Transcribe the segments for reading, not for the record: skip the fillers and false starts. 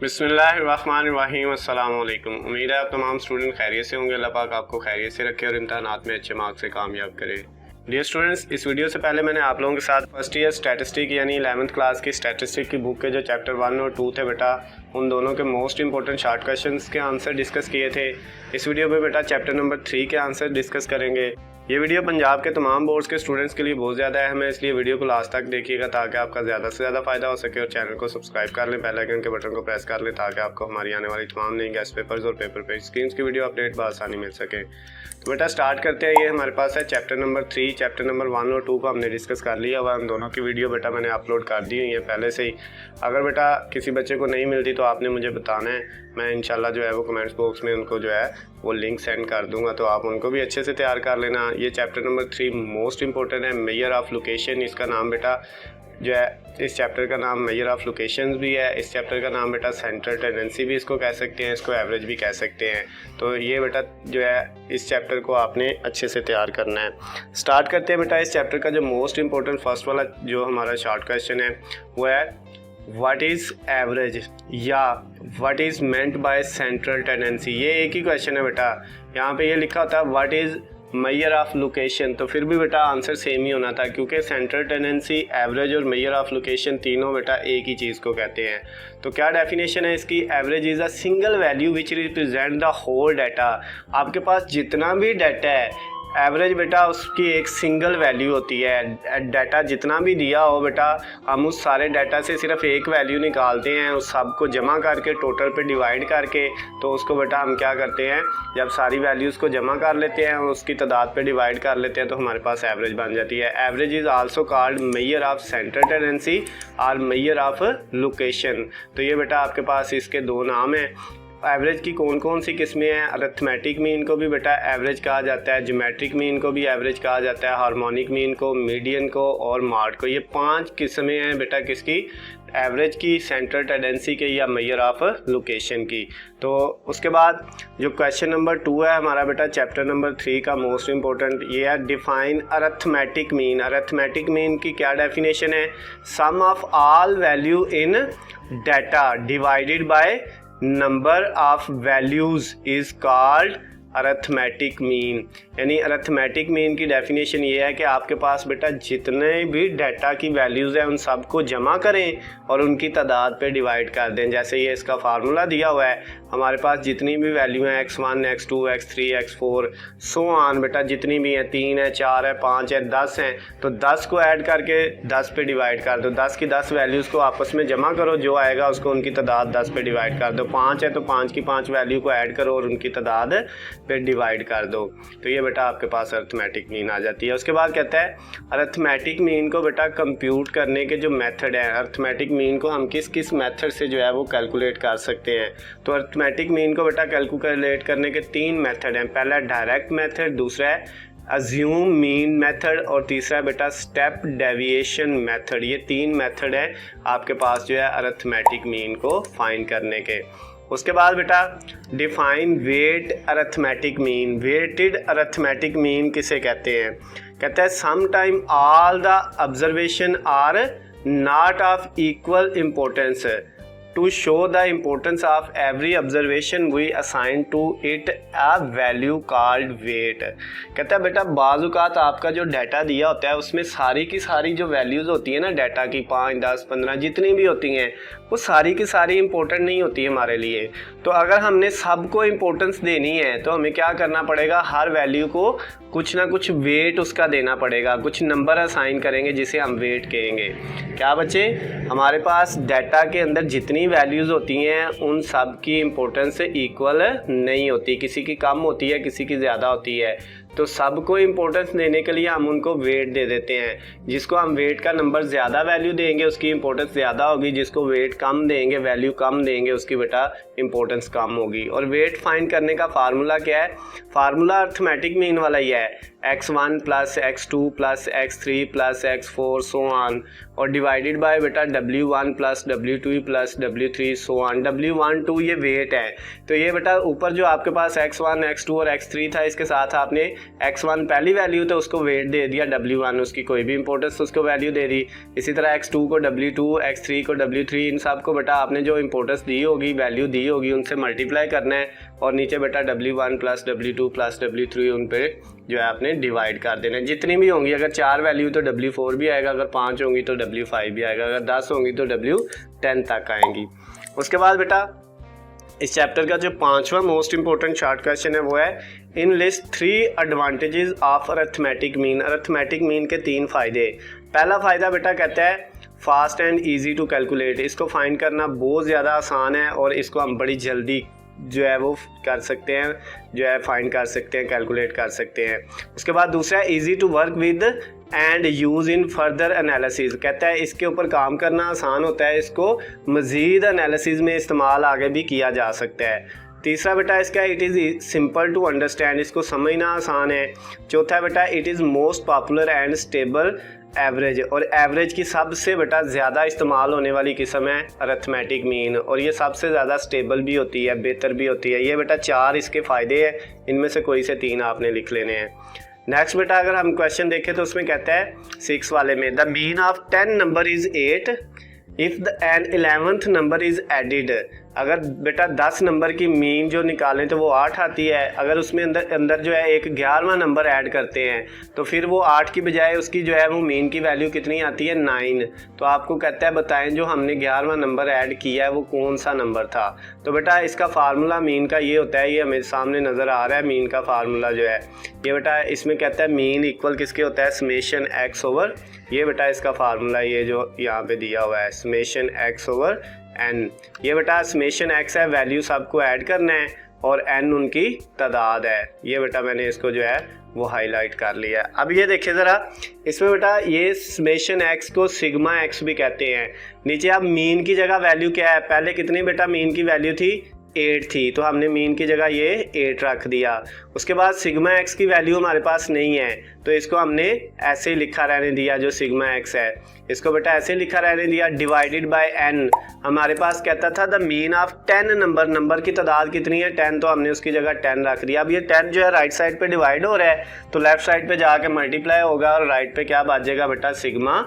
बिस्मिल्लाहिर्रहमानिर्रहीम। अस्सलाम वालेकुम। उम्मीद है आप तमाम स्टूडेंट खैरियत से होंगे। अल्लाह पाक आपको खैरियत से रखे और इम्तहानात में अच्छे मार्क्स से कामयाब करे। डियर स्टूडेंट्स, इस वीडियो से पहले मैंने आप लोगों के साथ फर्स्ट ईयर स्टैटिस्टिक यानी 11th क्लास की स्टैटिस्टिक की बुक के जो चैप्टर 1 और 2 थे बेटा, उन दोनों के मोस्ट इंपॉर्टेंट शॉर्ट क्वेश्चंस के आंसर डिस्कस किए थे। इस वीडियो में बेटा चैप्टर नंबर 3 के आंसर डिस्कस करेंगे। ये वीडियो पंजाब के तमाम बोर्ड्स के स्टूडेंट्स के लिए बहुत ज़्यादा अहम है, इसलिए वीडियो को लास्ट तक देखिएगा ताकि आपका ज़्यादा से ज़्यादा फ़ायदा हो सके। और चैनल को सब्सक्राइब कर लें, बेल आइकन के बटन को प्रेस कर लें ताकि आपको हमारी आने वाली तमाम नई गेस्ट पेपर्स और पेपर पेज स्क्रीन्स की वीडियो अपडेट बआसानी मिल सके। तो बेटा स्टार्ट करते हैं। ये हमारे पास है चैप्टर नंबर 3। चैप्टर नंबर 1 और 2 को हमने डिस्कस कर लिया हुआ। उन दोनों की वीडियो बेटा मैंने अपलोड कर दी हुई है पहले से ही। अगर बेटा किसी बच्चे को नहीं मिलती तो आपने मुझे बताना है, मैं इंशाल्लाह जो है वो कमेंट्स बॉक्स में उनको जो है वो लिंक सेंड कर दूंगा, तो आप उनको भी अच्छे से तैयार कर लेना। ये चैप्टर नंबर 3 मोस्ट इंपॉर्टेंट है, मेजर ऑफ लोकेशन। इसका नाम बेटा जो है, इस चैप्टर का नाम मेजर ऑफ लोकेशंस भी है। इस चैप्टर का नाम बेटा सेंट्रल टेंडेंसी भी इसको कह सकते हैं, इसको एवरेज भी कह सकते हैं। तो ये बेटा जो है इस चैप्टर को आपने अच्छे से तैयार करना है। स्टार्ट करते हैं बेटा। इस चैप्टर का जो मोस्ट इंपॉर्टेंट फर्स्ट वाला जो हमारा शॉर्ट क्वेश्चन है वो है व्हाट इज़ एवरेज या what is meant by central tendency. ये एक ही क्वेश्चन है बेटा। यहाँ पे ये लिखा होता है what is measure of location, तो फिर भी बेटा आंसर सेम ही होना था, क्योंकि सेंट्रल टेंडेंसी, एवरेज और मेजर ऑफ लोकेशन तीनों बेटा एक ही चीज़ को कहते हैं। तो क्या डेफिनेशन है इसकी? Average is a single value which represent the whole data. आपके पास जितना भी डाटा है, एवरेज बेटा उसकी एक सिंगल वैल्यू होती है। डाटा जितना भी दिया हो बेटा, हम उस सारे डाटा से सिर्फ एक वैल्यू निकालते हैं, उस सब को जमा करके टोटल पे डिवाइड करके, तो उसको बेटा हम क्या करते हैं, जब सारी वैल्यूज़ को जमा कर लेते हैं और उसकी तादाद पे डिवाइड कर लेते हैं तो हमारे पास एवरेज बन जाती है। Average is also called measure of central tendency और मेजर ऑफ लोकेशन। तो ये बेटा आपके पास इसके दो नाम हैं। एवरेज की कौन कौन सी किस्में हैं? अरिथमेटिक मीन को भी बेटा एवरेज कहा जाता है, ज्योमेट्रिक मीन को भी एवरेज कहा जाता है, हार्मोनिक मीन को, मीडियन को और मार्ड को। ये 5 किस्में हैं बेटा किसकी? एवरेज की, सेंट्रल टेंडेंसी के या मेजर ऑफ लोकेशन की। तो उसके बाद जो क्वेश्चन नंबर 2 है हमारा बेटा चैप्टर नंबर 3 का मोस्ट इंपॉर्टेंट, ये है define arithmetic mean. Arithmetic mean की क्या डेफिनेशन है? Sum of all value in data divided by number of values is called arithmetic mean. यानी अरिथमेटिक मीन की डेफिनेशन ये है कि आपके पास बेटा जितने भी डाटा की वैल्यूज़ हैं उन सब को जमा करें और उनकी तादाद पे डिवाइड कर दें। जैसे ये इसका फार्मूला दिया हुआ है, हमारे पास जितनी भी वैल्यू हैं x1, x2, x3, x4 so on बेटा, जितनी भी हैं, 3 है, 4 है, 5 है, 10 हैं, तो 10 को ऐड करके 10 पे डिवाइड कर दो। 10 की 10 वैल्यूज़ को आपस में जमा करो, जो आएगा उसको उनकी तादाद 10 पे डिवाइड कर दो। 5 है तो 5 की 5 वैल्यू को ऐड करो और उनकी तादाद पे डिवाइड कर दो। तो ये बेटा आपके पास अरिथमेटिक मीन आ जाती है। उसके बाद कहता है अरिथमेटिक मीन को बेटा कंप्यूट करने के जो मेथड है, अरिथमेटिक मीन को हम किस किस मेथड से जो है वो कैलकुलेट कर सकते हैं। तो अरिथमेटिक मीन को बेटा कैलकुलेट करने के 3 मेथड हैं। पहला डायरेक्ट मेथड, दूसरा है अज्यूम मीन मेथड और तीसरा बेटा स्टेप डेविएशन मेथड। ये 3 मेथड है आपके पास जो है अरिथमेटिक मीन को फाइंड करने के। उसके बाद बेटा define weight arithmetic mean. Weighted arithmetic mean किसे कहते हैं? कहते हैं some time all the observation are not of equal importance. To show the importance of every observation we assign to it a value called weight। कहता है बेटा बाज़ औक़ात आपका जो डाटा दिया होता है उसमें सारी की सारी जो वैल्यूज़ होती है ना डाटा की, 5, 10, 15 जितनी भी होती हैं, वो सारी की सारी इंपॉर्टेंट नहीं होती है हमारे लिए। तो अगर हमने सबको इम्पोर्टेंस देनी है तो हमें क्या करना पड़ेगा? हर वैल्यू को कुछ ना कुछ वेट उसका देना पड़ेगा, कुछ नंबर असाइन करेंगे जिसे हम वेट कहेंगे। क्या बच्चे? हमारे पास डाटा के अंदर जितनी वैल्यूज़ होती हैं उन सब की इम्पोर्टेंस इक्वल नहीं होती, किसी की कम होती है, किसी की ज़्यादा होती है। तो सबको इम्पोर्टेंस देने के लिए हम उनको वेट दे देते हैं। जिसको हम वेट का नंबर ज़्यादा वैल्यू देंगे उसकी इम्पोर्टेंस ज़्यादा होगी, जिसको वेट कम देंगे, वैल्यू कम देंगे, उसकी बेटा इम्पोर्टेंस कम होगी। और वेट फाइंड करने का फार्मूला क्या है? फार्मूला अरिथमेटिक मीन वाला ही है, x1 + x2 + x3 + x4 so on. और डिवाइडेड बाय बेटा W1 plus W2 plus W3 so on. W1 2 ये वेट है, तो ये बेटा ऊपर जो आपके पास x1 x2 और x3 था, इसके साथ आपने x1 पहली वैल्यू तो उसको वेट दे दिया W1, उसकी कोई भी इंपॉर्टेंस उसको वैल्यू दे दी। इसी तरह x2 को W2, x3 को W3, इन सब को बेटा आपने जो इंपॉर्टेंस दी होगी, वैल्यू दी होगी, उनसे मल्टीप्लाई करना है और नीचे बेटा W1 plus W2 plus W3 उन पे जो है आपने डिवाइड कर देना है। जितनी भी होंगी, अगर 4 वैल्यू तो W4 भी आएगा, अगर 5 होंगी तो W5 भी आएगा, अगर 10 होंगी तो W10 तक आएंगी। उसके बाद बेटा इस चैप्टर का जो 5वां मोस्ट इंपॉर्टेंट शॉर्ट क्वेश्चन है वो है enlist 3 advantages of arithmetic mean. Arithmetic mean के 3 फ़ायदे। पहला फ़ायदा बेटा कहता है fast and easy to calculate, इसको फाइंड करना बहुत ज़्यादा आसान है और इसको हम बड़ी जल्दी जो है वो कर सकते हैं, जो है फाइंड कर सकते हैं, कैलकुलेट कर सकते हैं। उसके बाद दूसरा easy to work with and use in further analysis, कहता है इसके ऊपर काम करना आसान होता है, इसको मज़ीद एनालिसिस में इस्तेमाल आगे भी किया जा सकता है। तीसरा बेटा इसका it is simple to understand, इसको समझना आसान है। चौथा बेटा it is most popular and stable average, और एवरेज की सबसे बेटा ज़्यादा इस्तेमाल होने वाली किस्म है अरिथमेटिक मीन, और ये सबसे ज़्यादा स्टेबल भी होती है, बेहतर भी होती है। ये बेटा 4 इसके फ़ायदे हैं, इनमें से कोई से 3 आपने लिख लेने हैं। नेक्स्ट बेटा अगर हम क्वेश्चन देखें तो उसमें कहता है 6 वाले में the mean of 10 number is 8 if n 11th number is added. अगर बेटा 10 नंबर की मीन जो निकालें तो वो 8 आती है, अगर उसमें अंदर जो है एक 11वां नंबर ऐड करते हैं तो फिर वो 8 की बजाय उसकी जो है वो मीन की वैल्यू कितनी आती है 9। तो आपको कहता है बताएं जो हमने 11वां नंबर ऐड किया है वो कौन सा नंबर था। तो बेटा इसका फार्मूला मीन का ये होता है, ये हमें सामने नज़र आ रहा है मीन का फार्मूला जो है ये बेटा, इसमें कहता है मीन इक्वल किसके होता है समेशन x ओवर, ये बेटा इसका फार्मूला ये जो यहाँ पे दिया हुआ है समेशन x ओवर n। ये बेटा समेशन x है, वैल्यू सबको ऐड करना है और n उनकी तादाद है। ये बेटा मैंने इसको जो है वो हाईलाइट कर लिया है। अब ये देखिए ज़रा, इसमें बेटा ये समेशन x को सिग्मा x भी कहते हैं। नीचे अब मीन की जगह वैल्यू क्या है, पहले कितनी बेटा मीन की वैल्यू थी 8 थी, तो हमने मीन की जगह ये 8 रख दिया। उसके बाद सिग्मा x की वैल्यू हमारे पास नहीं है तो इसको हमने ऐसे ही लिखा रहने दिया, जो सिग्मा x है इसको बेटा ऐसे लिखा रहने दिया। डिवाइडेड बाय n, हमारे पास कहता था द मीन ऑफ 10 नंबर की तादाद कितनी है 10, तो हमने उसकी जगह 10 रख दिया। अब ये 10 जो है राइट साइड पे डिवाइड हो रहा है तो लेफ्ट साइड पे जाके मल्टीप्लाई होगा और राइट पे क्या बाजेगा बेटा सिग्मा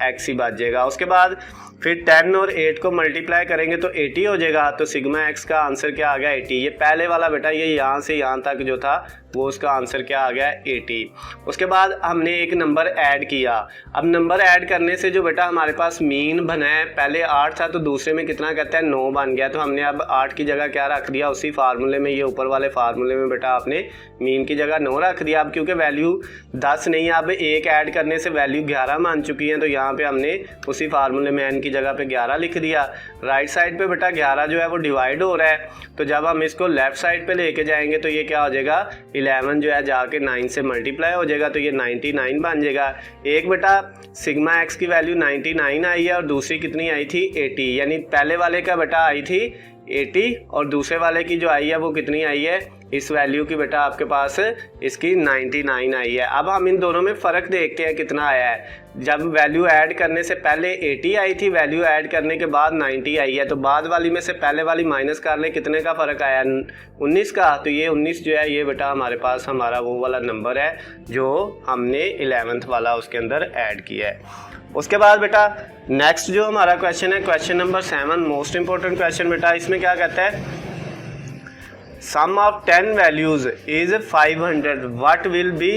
x ही बाजेगा। उसके बाद फिर 10 और 8 को मल्टीप्लाई करेंगे तो 80 हो जाएगा, तो सिग्मा x का आंसर क्या आ गया 80। ये पहले वाला बेटा ये यहाँ से यहाँ तक जो था वो उसका आंसर क्या आ गया 80। उसके बाद हमने एक नंबर ऐड किया। अब नंबर ऐड करने से जो बेटा हमारे पास मीन बना है, पहले 8 था तो दूसरे में कितना कहता है 9 बन गया, तो हमने अब 8 की जगह क्या रख दिया उसी फार्मूले में, ये ऊपर वाले फार्मूले में बेटा आपने मीन की जगह 9 रख दिया। अब क्योंकि वैल्यू 10 नहीं है, अब एक ऐड करने से वैल्यू 11 मान चुकी है, तो यहाँ पे हमने उसी फार्मूले में n की जगह पे 11 लिख दिया। राइट साइड पे बेटा 11 जो है वो डिवाइड हो रहा है, तो जब हम इसको लेफ्ट साइड पे लेके जाएंगे तो ये क्या हो जाएगा 11 जो है जाके 9 से मल्टीप्लाई हो जाएगा, तो ये 99 बन जाएगा। एक बेटा सिग्मा x की वैल्यू 99 आई है और दूसरी कितनी आई थी 80, यानी पहले वाले का बेटा आई थी 80 और दूसरे वाले की जो आई है वो कितनी आई है, इस वैल्यू की बेटा आपके पास इसकी 99 आई है। अब हम इन दोनों में फ़र्क देखते हैं कितना आया है। जब वैल्यू ऐड करने से पहले 80 आई थी, वैल्यू ऐड करने के बाद 90 आई है, तो बाद वाली में से पहले वाली माइनस कर ले, कितने का फ़र्क आया 19 का। तो ये 19 जो है ये बेटा हमारे पास हमारा वो वाला नंबर है जो हमने 11th वाला उसके अंदर ऐड किया है। उसके बाद बेटा नेक्स्ट जो हमारा क्वेश्चन है question number 7, most important question बेटा, इसमें क्या कहता है sum of 10 values is 500 what will be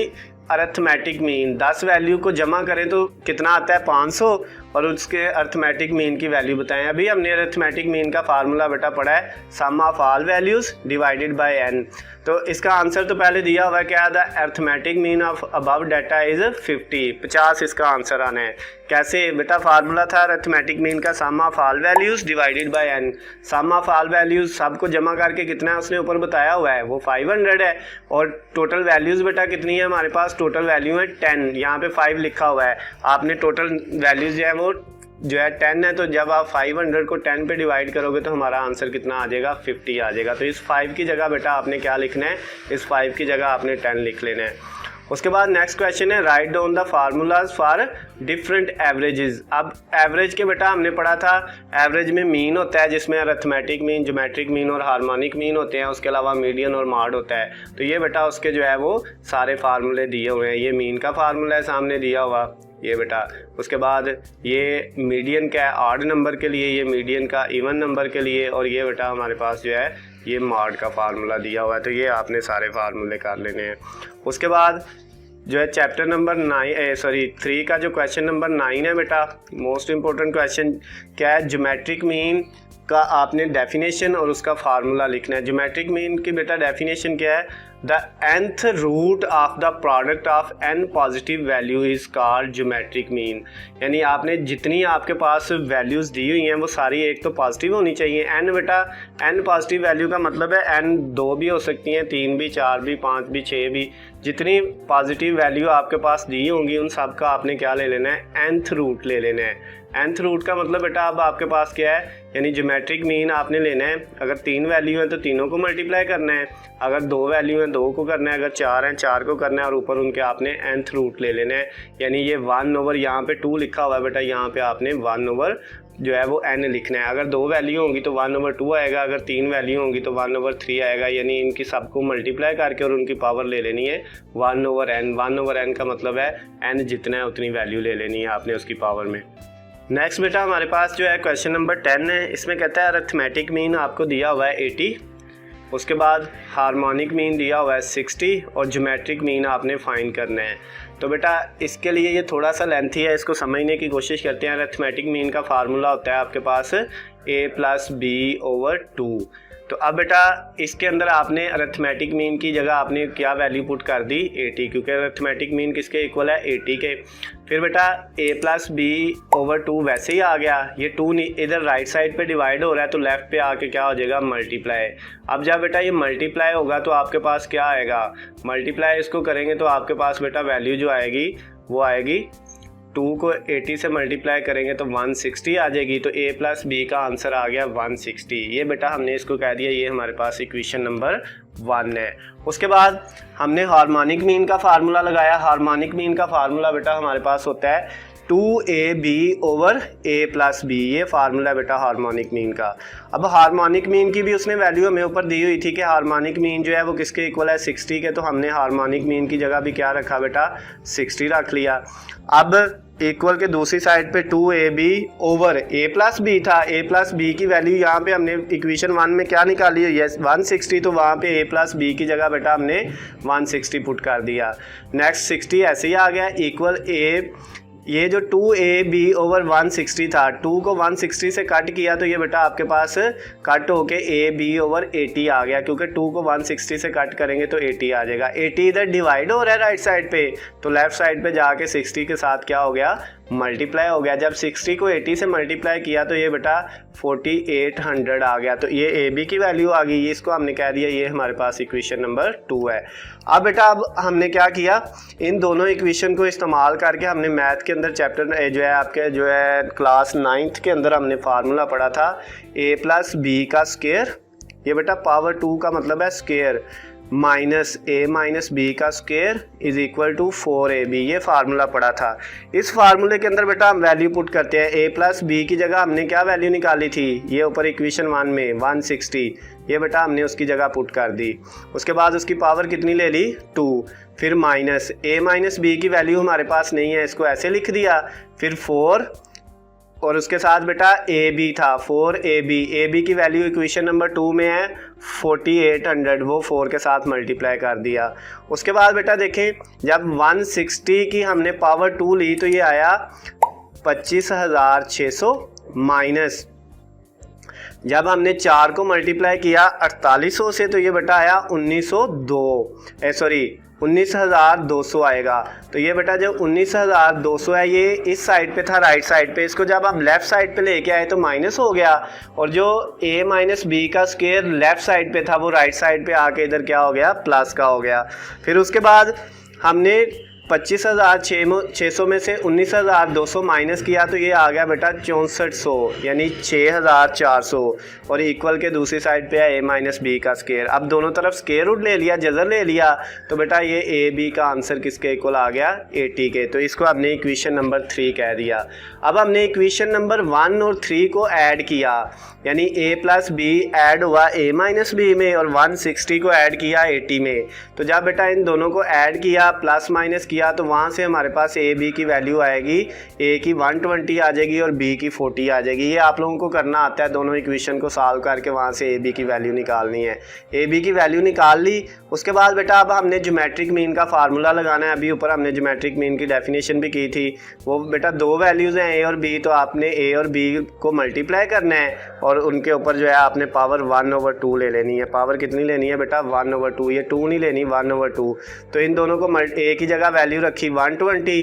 arithmetic mean. 10 value को जमा करें तो कितना आता है 500 और उसके अरिथमेटिक मीन की वैल्यू बताएं। अभी हमने अरिथमेटिक मीन का फार्मूला बेटा पढ़ा है sum of all values divided by n। तो इसका आंसर तो पहले दिया हुआ है क्या, the arithmetic mean of above data is 50 इसका आंसर आना है। कैसे बेटा, फार्मूला था अरिथमेटिक मीन का sum of all values divided by n। Sum of all values सबको जमा करके कितना है उसने ऊपर बताया हुआ है वो 500 है, और टोटल वैल्यूज बेटा कितनी है हमारे पास, टोटल वैल्यू है 10, यहाँ पे 5 लिखा हुआ है। आपने टोटल वैल्यूज जो है वो जो है 10 है, तो जब आप 500 को 10 पे डिवाइड करोगे तो हमारा आंसर कितना आ जाएगा 50 आ जाएगा। तो इस 5 की जगह बेटा आपने क्या लिखना है, इस 5 की जगह आपने 10 लिख लेना है। उसके बाद नेक्स्ट क्वेश्चन है write down the formulas for different averages. अब एवरेज के बेटा हमने पढ़ा था एवरेज में मीन होता है जिसमें अरिथमेटिक मीन, ज्योमेट्रिक मीन और हार्मोनिक मीन होते हैं, उसके अलावा मीडियन और मॉड होता है। तो ये बेटा उसके जो है वो सारे फार्मूले दिए हुए हैं। ये मीन का फार्मूला है सामने दिया हुआ ये बेटा। उसके बाद ये मीडियन का है ऑड नंबर के लिए, ये मीडियन का इवन नंबर के लिए, और ये बेटा हमारे पास जो है ये मॉड का फार्मूला दिया हुआ है। तो ये आपने सारे फार्मूले कर लेने हैं। उसके बाद जो है चैप्टर नंबर 3 का जो क्वेश्चन नंबर 9 है बेटा, मोस्ट इंपॉर्टेंट क्वेश्चन क्या है, ज्योमेट्रिक मीन का आपने डेफिनेशन और उसका फार्मूला लिखना है। ज्योमेट्रिक मीन की बेटा डेफिनेशन क्या है, the nth root of the product of n positive value is called geometric mean. यानी आपने जितनी आपके पास वैल्यूज़ दी हुई हैं वो सारी एक तो पॉजिटिव होनी चाहिए। n बेटा n पॉजिटिव वैल्यू का मतलब है n 2 भी हो सकती हैं, 3 भी, 4 भी, 5 भी, 6 भी। जितनी पॉजिटिव वैल्यू आपके पास दी होंगी उन सब का आपने क्या ले लेना है, nth रूट ले लेना है। nth रूट का मतलब बेटा अब आपके पास क्या है, यानी ज्योमेट्रिक मीन आपने लेना है। अगर 3 वैल्यू है तो तीनों को मल्टीप्लाई करना है, अगर 2 वैल्यू है 2 को करना है, अगर 4 हैं 4 को करना है, और ऊपर उनके आपने nth रूट ले लेना है। यानी ये 1 ओवर यहाँ पे 2 लिखा हुआ है बेटा, यहाँ पे आपने 1 ओवर जो है वो n लिखना है। अगर 2 वैल्यू होंगी तो 1 ओवर 2 आएगा, अगर 3 वैल्यू होंगी तो 1 ओवर 3 आएगा। यानी इनकी सबको मल्टीप्लाई करके और उनकी पावर ले लेनी है 1 ओवर n। 1 ओवर n का मतलब है n जितना है उतनी वैल्यू ले लेनी है आपने उसकी पावर में। नेक्स्ट बेटा हमारे पास जो है क्वेश्चन नंबर 10 है। इसमें कहता है अरिथमेटिक मीन आपको दिया हुआ है 80, उसके बाद हार्मोनिक मीन दिया हुआ है 60 और ज्योमेट्रिक मीन आपने फाइंड करना है। तो बेटा इसके लिए ये थोड़ा सा लेंथी है, इसको समझने की कोशिश करते हैं। अरिथमेटिक मीन का फार्मूला होता है आपके पास a + b/2। तो अब बेटा इसके अंदर आपने अरिथमेटिक मीन की जगह आपने क्या वैल्यू पुट कर दी, 80, क्योंकि अरिथमेटिक मीन किसके इक्वल है, 80 के। फिर बेटा a + b/2 वैसे ही आ गया, ये 2 इधर राइट साइड पे डिवाइड हो रहा है तो लेफ़्ट पे आके क्या हो जाएगा, मल्टीप्लाई। अब जब बेटा ये मल्टीप्लाई होगा तो आपके पास क्या आएगा, मल्टीप्लाई इसको करेंगे तो आपके पास बेटा वैल्यू जो आएगी वो आएगी 2 को 80 से मल्टीप्लाई करेंगे तो 160 आ जाएगी। तो a + b का आंसर आ गया 160। ये बेटा हमने इसको कह दिया ये हमारे पास इक्वेशन नंबर 1 है। उसके बाद हमने हार्मोनिक मीन का फार्मूला लगाया। हार्मोनिक मीन का फार्मूला बेटा हमारे पास होता है 2ab/a + b। ये फार्मूला बेटा हार्मोनिक मीन का। अब हार्मोनिक मीन की भी उसने वैल्यू हमें ऊपर दी हुई थी कि हार्मोनिक मीन जो है वो किसके इक्वल है, 60 के। तो हमने हार्मोनिक मीन की जगह भी क्या रखा बेटा, 60 रख लिया। अब इक्वल के दूसरी साइड पे 2ab/a + b था। a + b की वैल्यू यहाँ पे हमने इक्वेशन 1 में क्या निकाली है, 160। तो वहाँ पे a + b की जगह बेटा हमने 160 पुट कर दिया। नेक्स्ट 60 ऐसे ही आ गया इक्वल ये जो 2ab/160 था, 2 को 160 से कट किया तो ये बेटा आपके पास कट होके ab/80 आ गया, क्योंकि 2 को 160 से कट करेंगे तो 80 आ जाएगा। 80 इधर डिवाइड हो रहा है राइट साइड पे, तो लेफ्ट साइड पे जाके 60 के साथ क्या हो गया, मल्टीप्लाई हो गया। जब 60 को 80 से मल्टीप्लाई किया तो ये बेटा 4800 आ गया। तो ये AB की वैल्यू आ गई, इसको हमने कह दिया ये हमारे पास इक्वेशन नंबर 2 है। अब बेटा अब हमने क्या किया, इन दोनों इक्वेशन को इस्तेमाल करके हमने मैथ के अंदर चैप्टर जो है आपके जो है क्लास 9th के अंदर हमने फार्मूला पढ़ा था a + b का स्क्वायर, ये बेटा पावर 2 का मतलब है स्क्वायर, माइनस a - b का square is equal to 4ab। ये फार्मूला पड़ा था। इस फार्मूले के अंदर बेटा हम वैल्यू पुट करते हैं। a + b की जगह हमने क्या वैल्यू निकाली थी, ये ऊपर इक्वेशन 1 में 160, ये बेटा हमने उसकी जगह पुट कर दी। उसके बाद उसकी पावर कितनी ले ली, 2। फिर माइनस a - b की वैल्यू हमारे पास नहीं है, इसको ऐसे लिख दिया। फिर 4 और उसके साथ बेटा AB था, 4ab की वैल्यू इक्वेशन नंबर 2 में है 4800, वो 4 के साथ मल्टीप्लाई कर दिया। उसके बाद बेटा देखें जब 160 की हमने पावर 2 ली तो ये आया 25600 माइनस जब हमने 4 को मल्टीप्लाई किया 4800 से तो ये बेटा आया 19,200 आएगा। तो ये बेटा जो 19,200 है ये इस साइड पे था राइट साइड पे, इसको जब आप लेफ़्ट साइड पे लेके आए तो माइनस हो गया, और जो a - b का स्क्वायर लेफ़्ट साइड पे था वो राइट साइड पे आके इधर क्या हो गया, प्लस का हो गया। फिर उसके बाद हमने 25,600 में से 19,200 माइनस किया तो ये आ गया बेटा 6400 यानी 6,400 और इक्वल के दूसरी साइड पे है a माइनस बी का स्केयर। अब दोनों तरफ स्केयर रूट ले लिया, जजर ले लिया, तो बेटा ये ए बी का आंसर किसके इक्वल आ गया 80 के। तो इसको हमने इक्वेशन नंबर 3 कह दिया। अब हमने इक्वेशन नंबर 1 और 3 को ऐड किया, यानी a प्लस बी ऐड हुआ a माइनस बी में और 160 को ऐड किया 80 में। तो जब बेटा इन दोनों को ऐड किया प्लस माइनस किया तो वहाँ से हमारे पास a b की वैल्यू आएगी, a की 120 आ जाएगी और b की 40 आ जाएगी। ये आप लोगों को करना आता है, दोनों इक्वेशन को सॉल्व करके वहाँ से a b की वैल्यू निकालनी है। a b की वैल्यू निकाल ली, उसके बाद बेटा अब हमने ज्योमेट्रिक मीन का फार्मूला लगाना है। अभी ऊपर हमने ज्योमेट्रिक मीन की डेफिनेशन भी की थी। वो बेटा दो वैल्यूज़ हैं a और b, तो आपने a और b को मल्टीप्लाई करना है और उनके ऊपर जो है आपने पावर 1/2 ले लेनी है। पावर कितनी लेनी है बेटा 1/2, ये 2 नहीं लेनी 1/2। तो इन दोनों को a की जगह वैल्यू रखी 120,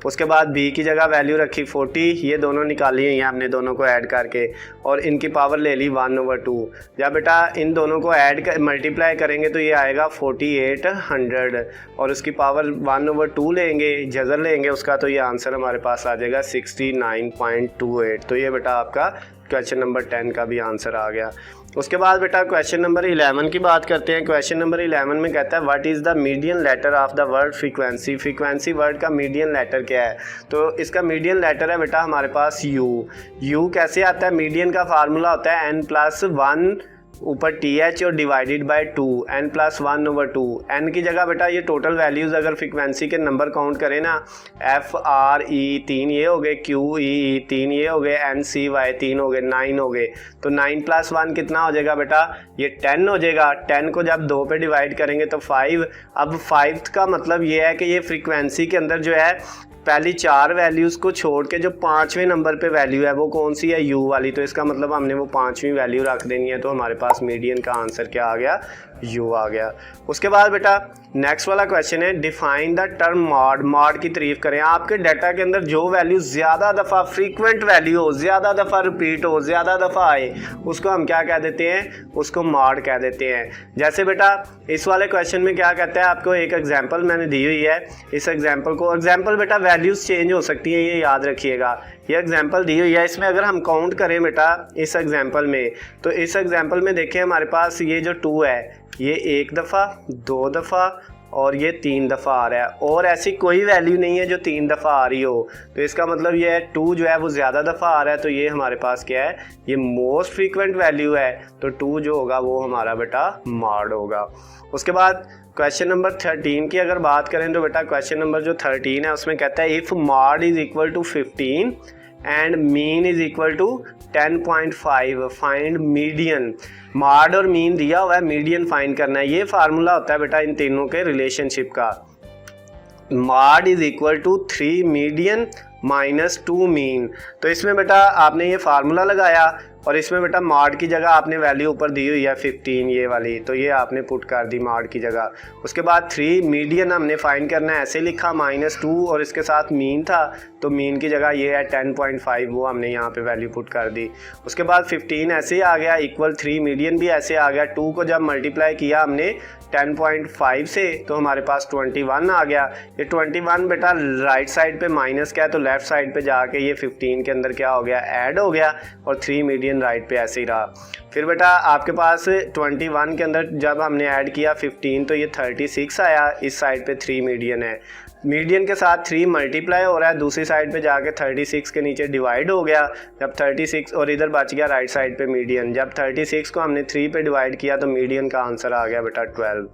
उसके बाद b की जगह वैल्यू रखी 40, ये दोनों निकाली हैं हमने दोनों को ऐड करके और इनकी पावर ले ली 1/2। जब बेटा इन दोनों को ऐड कर मल्टीप्लाई करेंगे तो ये आएगा 4800 और उसकी पावर 1/2 लेंगे, जजर लेंगे उसका, तो ये आंसर हमारे पास आ जाएगा 69.28। तो ये बेटा आपका क्वेश्चन नंबर 10 का भी आंसर आ गया। उसके बाद बेटा क्वेश्चन नंबर 11 की बात करते हैं। क्वेश्चन नंबर 11 में कहता है what is the median letter of the word frequency. Frequency word का मीडियन लेटर क्या है? तो इसका मीडियन लेटर है बेटा हमारे पास यू कैसे आता है? मीडियन का फार्मूला होता है n+1 ऊपर TH और डिवाइडेड बाय 2, n+1/2। n की जगह बेटा ये टोटल वैल्यूज़ अगर फ्रीक्वेंसी के नंबर काउंट करें ना, FRE 3 ये हो गए, QE 3 ये हो गए, NCY 3 हो गए, 9 हो गए। तो 9+1 कितना हो जाएगा बेटा? ये 10 हो जाएगा। 10 को जब 2 पे डिवाइड करेंगे तो 5। अब 5 का मतलब ये है कि ये फ्रीक्वेंसी के अंदर जो है पहली 4 वैल्यूज़ को छोड़ के जो 5वें नंबर पे वैल्यू है वो कौन सी है? U वाली। तो इसका मतलब हमने वो 5वीं वैल्यू रख देनी है। तो हमारे पास मीडियन का आंसर क्या आ गया? U आ गया। उसके बाद बेटा नेक्स्ट वाला क्वेश्चन है define the term mod. Mod की तारीफ करें। आपके डाटा के अंदर जो वैल्यू ज़्यादा दफ़ा फ्रीक्वेंट वैल्यू हो, ज़्यादा दफ़ा रिपीट हो, ज़्यादा दफ़ा आए, उसको हम क्या कह देते हैं? उसको मॉड कह देते हैं। जैसे बेटा इस वाले क्वेश्चन में क्या कहता है, आपको एक एग्जाम्पल मैंने दी हुई है। इस एग्जाम्पल बेटा वैल्यूज़ चेंज हो सकती हैं, ये याद रखिएगा। ये एग्जाम्पल दी हुई है, इसमें अगर हम काउंट करें बेटा इस एग्जाम्पल में, तो इस एग्जाम्पल में देखें हमारे पास ये जो 2 है ये 1 दफ़ा, 2 दफ़ा और ये 3 दफ़ा आ रहा है, और ऐसी कोई वैल्यू नहीं है जो 3 दफ़ा आ रही हो। तो इसका मतलब ये है 2 जो है वो ज़्यादा दफ़ा आ रहा है, तो ये हमारे पास क्या है? ये मोस्ट फ्रीक्वेंट वैल्यू है। तो 2 जो होगा वो हमारा बेटा मॉड होगा। उसके बाद क्वेश्चन नंबर 13 की अगर बात करें तो बेटा क्वेश्चन नंबर जो 13 है उसमें कहता है if mode is equal to 15 and mean is equal to 10.5 find median. Mode और मीन दिया हुआ है, मीडियन फाइंड करना है। ये फार्मूला होता है बेटा इन तीनों के रिलेशनशिप का। Mode is equal to 3 median -2 mean. तो इसमें बेटा आपने ये फार्मूला लगाया और इसमें बेटा मॉड की जगह आपने वैल्यू ऊपर दी हुई है 15 ये वाली, तो ये आपने पुट कर दी मॉड की जगह। उसके बाद 3 मीडियन हमने फाइंड करना है, ऐसे लिखा -2 और इसके साथ मीन था, तो मीन की जगह ये है 10.5, वो हमने यहाँ पे वैल्यू पुट कर दी। उसके बाद 15 ऐसे ही आ गया इक्वल 3 मीडियन भी ऐसे आ गया। 2 को जब मल्टीप्लाई किया हमने 10.5 से तो हमारे पास 21 आ गया। ये 21 बेटा राइट साइड पे माइनस क्या है तो लेफ्ट साइड पे जाके ये 15 के अंदर क्या हो गया? ऐड हो गया और 3 मीडियन राइट पे ऐसे ही रहा। फिर बेटा आपके पास 21 के अंदर जब हमने ऐड किया 15 तो ये 36 आया। इस साइड पे 3 मीडियन है, मीडियन के साथ 3 मल्टीप्लाई हो रहा है, दूसरी साइड पे जाके 36 के नीचे डिवाइड हो गया। जब 36 और इधर बच गया राइट साइड पे मीडियन। जब 36 को हमने 3 पे डिवाइड किया तो मीडियन का आंसर आ गया बेटा 12।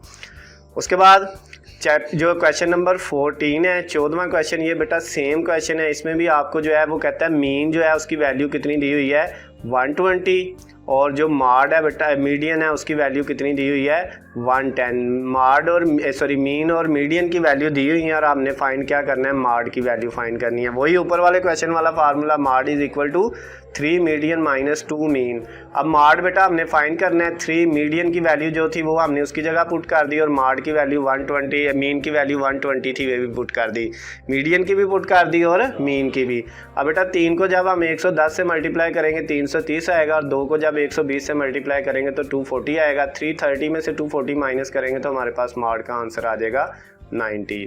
उसके बाद जो क्वेश्चन नंबर 14 है 14वां क्वेश्चन, ये बेटा सेम क्वेश्चन है। इसमें भी आपको जो है वो कहता है मीन जो है उसकी वैल्यू कितनी दी हुई है 120 और जो मॉड है बेटा मीडियन है उसकी वैल्यू कितनी दी हुई है 110। मॉड और मीन और मीडियन की वैल्यू दी हुई है और हमने फाइंड क्या करना है? मॉड की वैल्यू फाइंड करनी है। वही ऊपर वाले क्वेश्चन वाला formula, mode is equal to 3 median -2 mean. अब मॉड बेटा हमने फाइंड करना है, 3 मीडियन की वैल्यू जो थी वो हमने उसकी जगह पुट कर दी और मॉड की वैल्यू 120, मीन की वैल्यू 120 थी वे भी पुट कर दी, मीडियन की भी पुट कर दी और मीन की भी। अब बेटा 3 को जब हम 110 से मल्टीप्लाई करेंगे 330 आएगा और 2 को जब 120 से मल्टीप्लाई करेंगे तो 240 आएगा। 330 में से 240 माइनस करेंगे तो हमारे पास मॉड का आंसर आ जाएगा 90।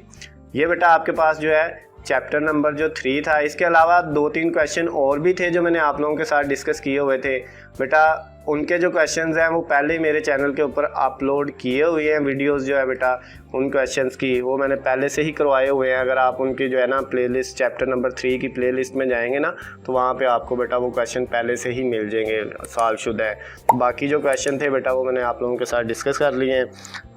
ये बेटा आपके पास जो है चैप्टर नंबर जो 3 था। इसके अलावा 2-3 क्वेश्चन और भी थे जो मैंने आप लोगों के साथ डिस्कस किए हुए थे बेटा। उनके जो क्वेश्चंस हैं वो पहले ही मेरे चैनल के ऊपर अपलोड किए हुए हैं वीडियोस जो है बेटा, उन क्वेश्चंस की वो मैंने पहले से ही करवाए हुए हैं। अगर आप उनकी जो है ना प्लेलिस्ट चैप्टर नंबर 3 की प्लेलिस्ट में जाएंगे ना तो वहाँ पे आपको बेटा वो क्वेश्चन पहले से ही मिल जाएंगे, सॉल्व शुदा है। बाकी जो क्वेश्चन थे बेटा वो मैंने आप लोगों के साथ डिस्कस कर लिए हैं।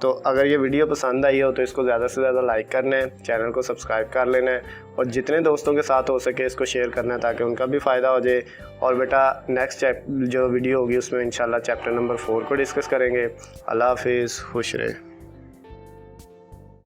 तो अगर ये वीडियो पसंद आई हो तो इसको ज़्यादा से ज़्यादा लाइक करना है, चैनल को सब्सक्राइब कर लेना है और जितने दोस्तों के साथ हो सके इसको शेयर करना है ताकि उनका भी फ़ायदा हो जाए। और बेटा नेक्स्ट जो वीडियो होगी उसमें इंशाल्लाह चैप्टर नंबर 4 को डिस्कस करेंगे। अल्लाह हाफिज़, खुश रहे।